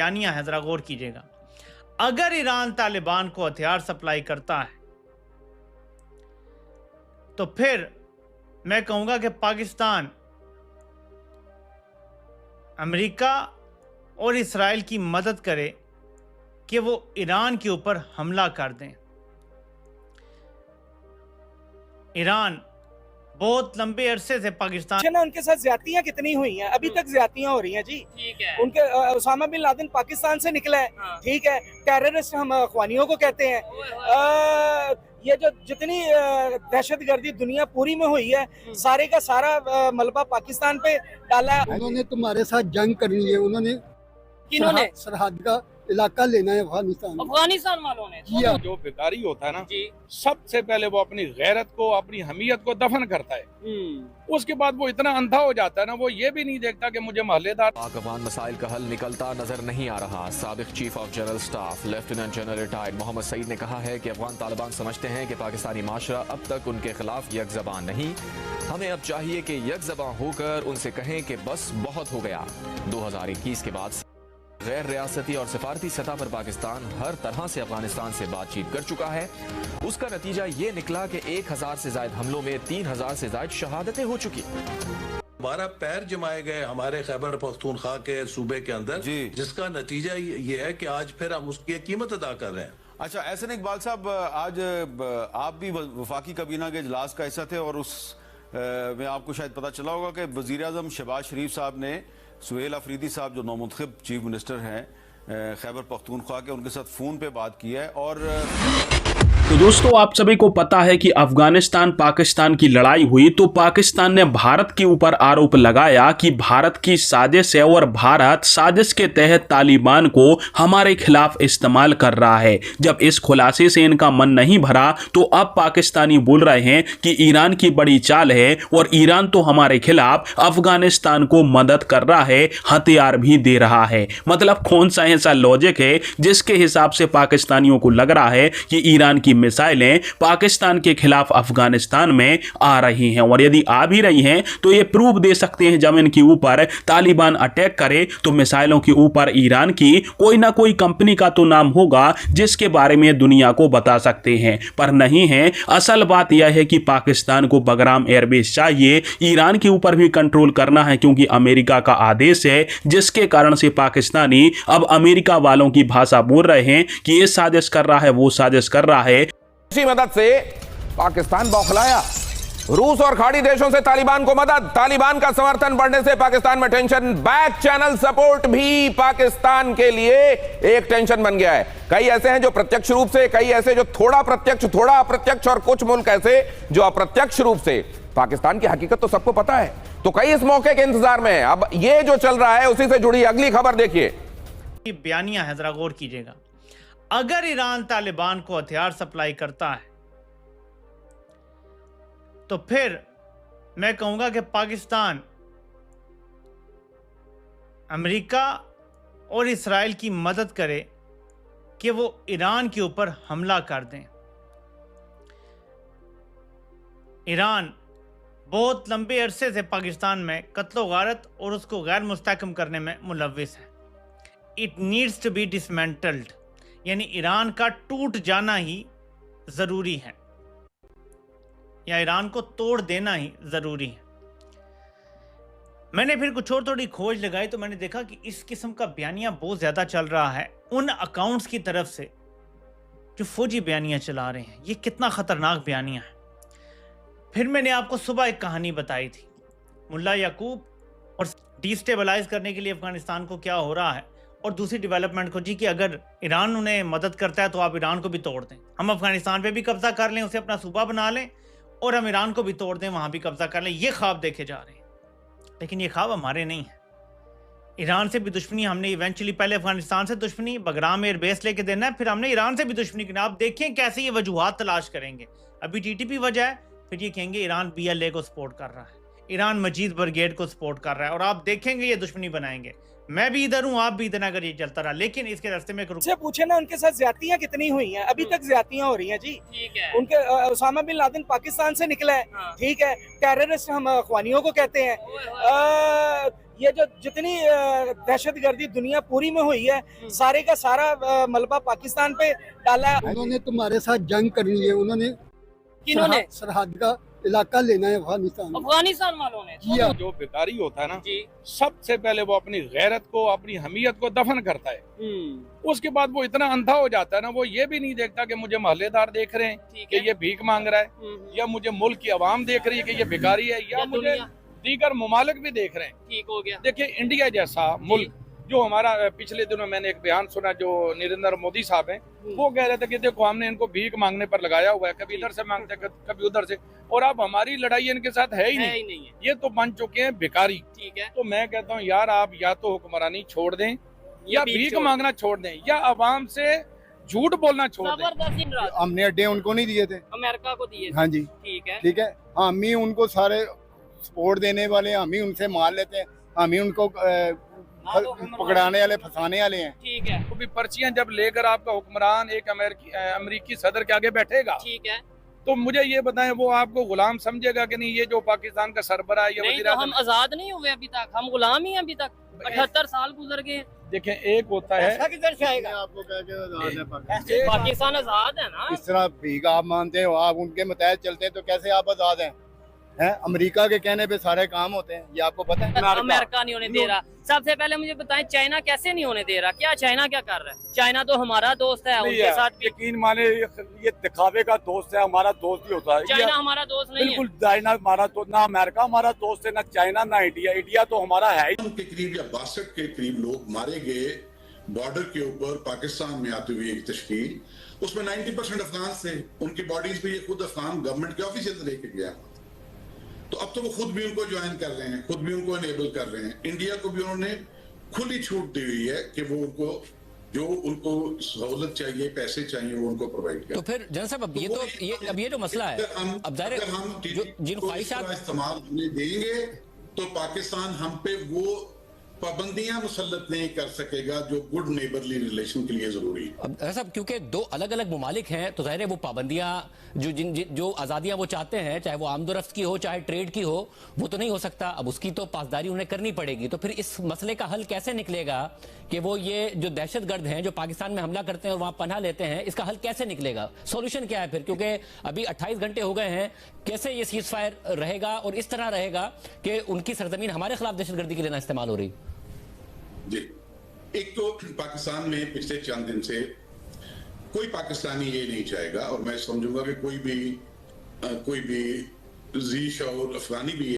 बयानियां हैं, जरा गौर कीजिएगा। अगर ईरान तालिबान को हथियार सप्लाई करता है तो फिर मैं कहूंगा कि पाकिस्तान अमेरिका और इसराइल की मदद करे कि वो ईरान के ऊपर हमला कर दें। ईरान बहुत लंबे अरसे से पाकिस्तान उनके साथ ज्यादतियां कितनी हुई हैं, अभी तक ज्यादतियां हो रही हैं जी। ठीक है, उनके उसामा बिन लादेन पाकिस्तान से निकला है। हाँ। ठीक है, टेररिस्ट हम अखवानियों को कहते हैं। ये जो जितनी दहशतगर्दी दुनिया पूरी में हुई है, सारे का सारा मलबा पाकिस्तान पे डाला है। उन्होंने तुम्हारे साथ जंग करनी है, उन्होंने किन्होंने सरहद का इलाका लेना है अफगानिस्तान वालों ने। जो भिखारी होता है ना जी, सबसे पहले वो अपनी गैरत को, अपनी हमीयत को दफन करता है। उसके बाद वो इतना अंधा हो जाता है ना, वो ये भी नहीं देखता कि मुझे मोहल्लेदार। पाक अफगान मसाइल का हल निकलता नजर नहीं आ रहा। साबिक chief of general staff lieutenant general retired Mohammad Saeed ने कहा है कि अफगान तालिबान समझते हैं कि पाकिस्तानी माशरा अब तक उनके खिलाफ यकज़बान नहीं। हमें अब चाहिए कि यकज़बान होकर उनसे कहें कि बस बहुत हो गया। 2021 के बाद गैर रियासती और सिफारती सतह पर पाकिस्तान हर तरह से अफगानिस्तान से बातचीत कर चुका है। उसका नतीजा ये निकला कि 1000 से ज्यादा हमलों में 3000 से ज्यादा शहादतें हो चुकी। 12 पैर जमाए गए हमारे खैबर पख्तूनख्वा के सूबे के अंदर, जिसका नतीजा ये है कि आज फिर हम उसकी कीमत अदा कर रहे हैं। अच्छा, ऐसे नहीं इकबाल साहब, आज आप भी वफाकी काबीना के इजलास का हिस्सा थे और उस में आपको शायद पता चला होगा कि वजीर आजम शहबाज शरीफ साहब ने सुहेल अफरीदी साहब जो नौमुंतखब चीफ मिनिस्टर हैं खैबर पख्तूनख्वा के, उनके साथ फ़ोन पे बात की है। और तो दोस्तों, आप सभी को पता है कि अफगानिस्तान पाकिस्तान की लड़ाई हुई तो पाकिस्तान ने भारत के ऊपर आरोप लगाया कि भारत की साजिश है और भारत साजिश के तहत तालिबान को हमारे खिलाफ इस्तेमाल कर रहा है। जब इस खुलासे से इनका मन नहीं भरा तो अब पाकिस्तानी बोल रहे हैं कि ईरान की बड़ी चाल है और ईरान तो हमारे खिलाफ अफगानिस्तान को मदद कर रहा है, हथियार भी दे रहा है। मतलब कौन सा ऐसा लॉजिक है जिसके हिसाब से पाकिस्तानियों को लग रहा है कि ईरान की मिसाइलें पाकिस्तान के खिलाफ अफगानिस्तान में आ रही हैं, और यदि आ भी रही हैं तो ये प्रूफ दे सकते हैं जब इनके ऊपर तालिबान अटैक करे तो मिसाइलों के ऊपर ईरान की कोई ना कोई कंपनी का तो नाम होगा जिसके बारे में दुनिया को बता सकते हैं, पर नहीं है। असल बात यह है कि पाकिस्तान को बगराम एयरबेस चाहिए, ईरान के ऊपर भी कंट्रोल करना है क्योंकि अमेरिका का आदेश है, जिसके कारण से पाकिस्तानी अब अमेरिका वालों की भाषा बोल रहे हैं कि ये साजिश कर रहा है, वो साजिश कर रहा है। इसी मदद से पाकिस्तान बौखलाया। रूस और खाड़ी देशों से तालिबान को मदद, तालिबान का समर्थन बढ़ने से पाकिस्तान में टेंशन। बैक चैनल सपोर्ट भी पाकिस्तान के लिए एक टेंशन बन गया है। कई ऐसे हैं जो प्रत्यक्ष रूप से, कई ऐसे जो थोड़ा प्रत्यक्ष थोड़ा अप्रत्यक्ष, और कुछ मुल्क ऐसे जो अप्रत्यक्ष रूप से। पाकिस्तान की हकीकत तो सबको पता है, तो कई इस मौके के इंतजार में है। अब ये जो चल रहा है उसी से जुड़ी अगली खबर देखिए। बयानियां हैं, जरा गौर कीजिएगा। अगर ईरान तालिबान को हथियार सप्लाई करता है तो फिर मैं कहूंगा कि पाकिस्तान अमेरिका और इसराइल की मदद करे कि वो ईरान के ऊपर हमला कर दें। ईरान बहुत लंबे अरसे से पाकिस्तान में कत्लो गारत और उसको गैर मुस्तहकम करने में मुलव्विस है। It needs to be dismantled, यानी ईरान का टूट जाना ही जरूरी है, या ईरान को तोड़ देना ही जरूरी है। मैंने फिर कुछ और थोड़ी खोज लगाई तो मैंने देखा कि इस किस्म का बयानिया बहुत ज्यादा चल रहा है उन अकाउंट्स की तरफ से जो फौजी बयानिया चला रहे हैं। ये कितना खतरनाक बयानिया है। फिर मैंने आपको सुबह एक कहानी बताई थी, मुल्ला याकूब और डिस्टेबलाइज करने के लिए अफगानिस्तान को क्या हो रहा है, और दूसरी डेवलपमेंट को जी कि अगर ईरान उन्हें मदद करता है तो आप ईरान को भी तोड़ दें, हम अफगानिस्तान पे भी कब्जा कर लें, उसे अपना सूबा बना लें, और हम ईरान को भी तोड़ दें, वहां भी कब्जा कर लें। ये ख्वाब देखे जा रहे हैं, लेकिन ये ख्वाब हमारे नहीं है। ईरान से भी दुश्मनी हमने इवेंचुअली, पहले अफगानिस्तान से दुश्मनी, बगराम एयरबेस लेके देना है, फिर हमने ईरान से भी दुश्मनी करना। आप देखें कैसे ये वजूहात तलाश करेंगे। अभी टीटीपी वजह है, फिर ये कहेंगे ईरान BLA को सपोर्ट कर रहा है, ईरान मजीद ब्रिगेड को सपोर्ट कर रहा है, और आप देखेंगे ये दुश्मनी बनाएंगे। मैं भी इधर हूँ, आप भी इधर, अगर ये चलता रहा। लेकिन इसके रास्ते में से पूछे ना उनके साथ ज्यादतियां कितनी हुई हैं, अभी तक ज्यादतियां हो रही हैं जी। ठीक है। उनके उसामा बिन लादेन पाकिस्तान से निकला है, ठीक है, टेररिस्ट हम अखवानियों को कहते हैं। ये जो जितनी दहशतगर्दी दुनिया पूरी में हुई है, सारे का सारा मलबा पाकिस्तान पे डाला है। उन्होंने तुम्हारे साथ जंग करनी है, उन्होंने किन्होंने? सरहद का इलाका लेना है अफगानिस्तान। अफगानिस्तान वालों ने किया। जो भिखारी होता है ना जी, सबसे पहले वो अपनी गैरत को, अपनी हमीयत को दफन करता है। उसके बाद वो इतना अंधा हो जाता है ना, वो ये भी नहीं देखता कि मुझे मोहल्लेदार देख रहे हैं ठीक कि है। ये भीख मांग रहा है, या मुझे मुल्क की आवाम देख रही है कि ये भिखारी है, या मुझे दुनिया। दीगर ममालिक भी देख रहे हैं। ठीक हो गया। देखिए इंडिया जैसा मुल्क, जो हमारा पिछले दिनों मैंने एक बयान सुना जो नरेंद्र मोदी साहब हैं, वो कह रहे थे कि देखो हमने इनको भीख मांगने पर लगाया हुआ है, कभी इधर से मांगते कभी उधर से, और अब हमारी लड़ाई इनके साथ है ही नहीं है। ये तो बन चुके हैं भिखारी। ठीक है। तो मैं कहता हूँ यार, आप या तो हुक्मरानी छोड़ दें, या भीख छोड़ मांगना छोड़ दें, या आवाम से झूठ बोलना छोड़ दें। जबरदस्त इन रात हमने अड्डे उनको नहीं दिए थे। अमेरिका को दिए। हाँ जी, ठीक है। ठीक है, हम ही उनको सारे सपोर्ट देने वाले, हम ही उनसे माल लेते हैं, हम ही उनको पकड़ाने वाले, फंसाने वाले हैं। ठीक है। तो भी पर्चियां जब लेकर आपका हुक्मरान एक अमेरिकी सदर के आगे बैठेगा, ठीक है। तो मुझे ये बताएं वो आपको गुलाम समझेगा कि नहीं? ये जो पाकिस्तान का सरबराह है, ये नहीं, वज़ीर तो आज़म हम आजाद नहीं हुए अभी तक, हम गुलाम ही हैं अभी तक। 78 साल गुजर गए। देखें, एक होता है किधर से आएगा? आपको कह के आजाद है पाकिस्तान। पाकिस्तान आजाद है ना। इस तरह भीख आप मानते हो, आप उनके मुताबिक चलते हैं, तो कैसे आप आजाद हैं? अमेरिका के कहने पे सारे काम होते हैं, ये आपको पता है? अमेरिका नहीं होने दे रहा। सबसे पहले मुझे बताएं, चाइना कैसे नहीं होने दे रहा? क्या चाइना क्या कर रहा है? चाइना तो हमारा दोस्त है, उनके साथ भी यकीन माने ये दिखावे का दोस्त है, हमारा दोस्त ही होता है। चाइना हमारा दोस्त नहीं है। बिल्कुल, चाइना हमारा दोस्त, ना अमेरिका हमारा दोस्त है, ना चाइना, ना इंडिया। इंडिया तो हमारा है ही। के करीब या 62 के करीब लोग मारे गए बॉर्डर के ऊपर पाकिस्तान में आते हुए एक तश्कील, उसमें 90% अफगान थे। उनकी बॉडीज भी ये खुद अफगान गवर्नमेंट के ऑफिसर लेके गया। तो अब तो वो खुद भी उनको ज्वाइन कर रहे हैं, खुद भी उनको इनेबल कर रहे हैं। इंडिया को भी उन्होंने खुली छूट दी हुई है कि वो उनको जो उनको सहूलत चाहिए, पैसे चाहिए, वो उनको प्रोवाइड करें। तो फिर जनरल साहब, अब ये जो मसला है, अब अगर हम जिन ख्वाहिशात इस्तेमाल देंगे तो पाकिस्तान हम पे वो पाबंदियां मुसल्लत नहीं कर सकेगा जो गुड नेबरली रिलेशन के लिए जरूरी है। अब साहब, क्योंकि दो अलग अलग ममालिक हैं, तो जाहिर है वो पाबंदियां जो आज़ादियां वो चाहते हैं, चाहे वो आमदोरफ्त की हो, चाहे ट्रेड की हो, वो तो नहीं हो सकता। अब उसकी तो पासदारी उन्हें करनी पड़ेगी। तो फिर इस मसले का हल कैसे निकलेगा कि वो ये जो दहशतगर्द हैं जो पाकिस्तान में हमला करते हैं और वहाँ पनाह लेते हैं, इसका हल कैसे निकलेगा? सोल्यूशन क्या है फिर? क्योंकि अभी 28 घंटे हो गए हैं, कैसे ये सीज फायर रहेगा और इस तरह रहेगा कि उनकी सरजमीन हमारे खिलाफ दहशतगर्दी के लिए ना इस्तेमाल हो रही? जी, एक तो पाकिस्तान में पिछले चंद दिन से कोई पाकिस्तानी ये नहीं चाहेगा, और मैं समझूंगा कि कोई भी जी शऊर अफगानी भी